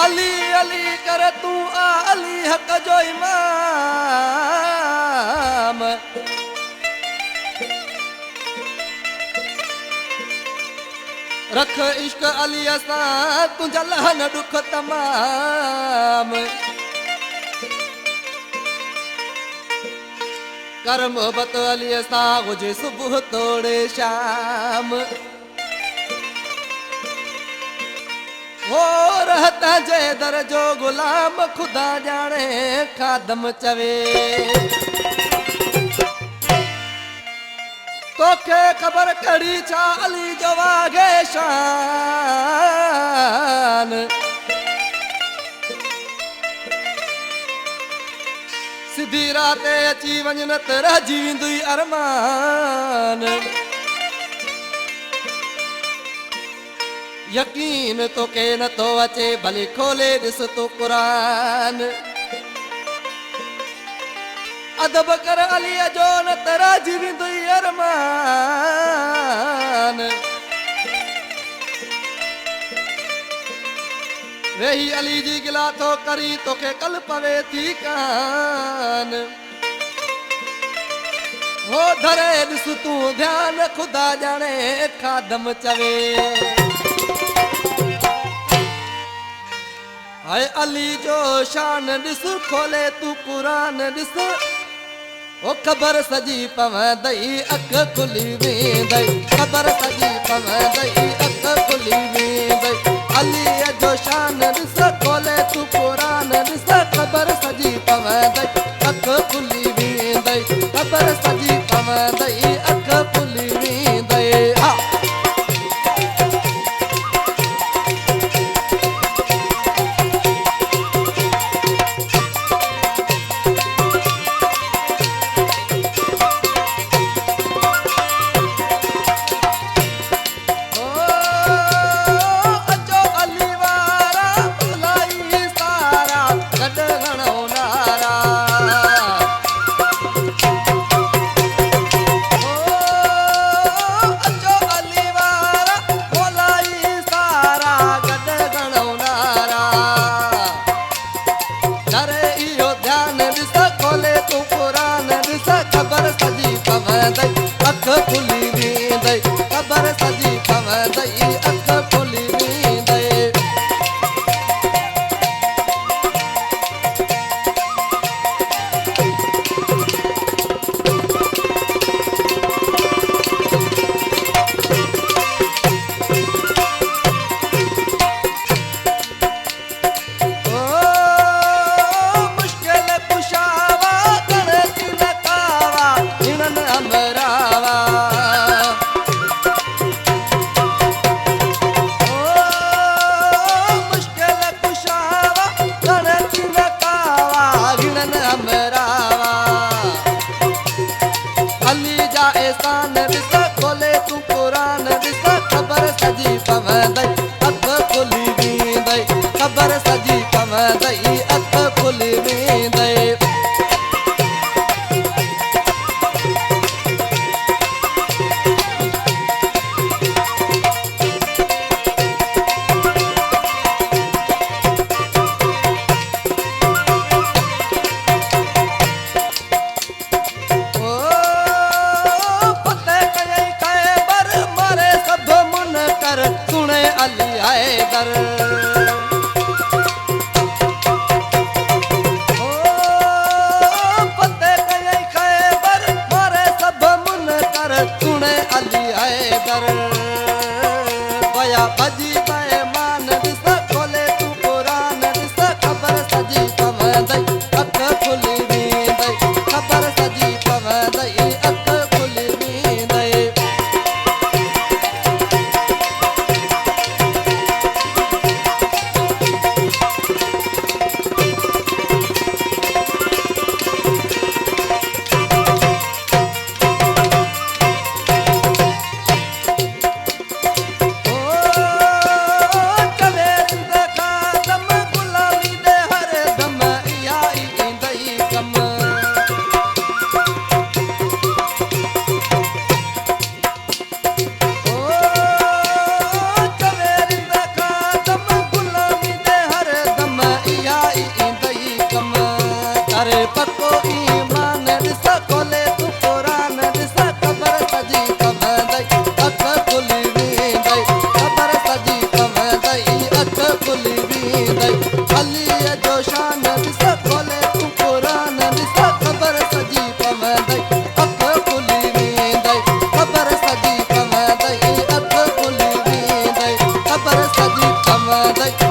अली अली कर तू आ अली हक जो इमाम। रख इश्क अली असा तुझा लहन दुख तमाम। कर मोहब्बत अली असा हुजे सुबह तोड़े शाम। हो रहता जे दर जो गुलाम खुदा जाने खादम चवे। तोखे खबर कड़ी छा अली जो वागे शान। सिधी राते अची वञन त रहिजी वेंदुई अरमान। यकीन तो के न तो अचे भले खोले दिस तो कुरान। अदब कर अली जो न तरा जीवी दुई अरमान। वेही अली जी गिला तो करी तो के कल पवे थी कान। हो धरे दिस तू ध्यान खुदा जाने खादम चवे। हाय अली जो शान दिस खोले तू कुरान दिस। ओ खबर सजी पवंदई अख खुली वेंदई। खबर सजी पवंदई अख खुली वेंदई। अली जो शान दिस खोले तू कुरान दिस। खबर सजी पवंदई अख खुली वेंदई। खबर सजी पवंदई अख खुली वेंदई। हा अख खुली वेंदई। खबर सजी पवंदई अख खुली वेंदई। मुश्किल कुशावा गणेश नकावा हिनन अमरावा। मुश्किल कुशावा गणेश नकावा हिनन अमरावा। अली जा एहसान दिस खोले तू कुरान दिस। खबर सजी पवंदई अख खुली वेंदई। खबर सजी पवंदई अख खुली वेंदई। फतेह ख़बर सॼी पवंदई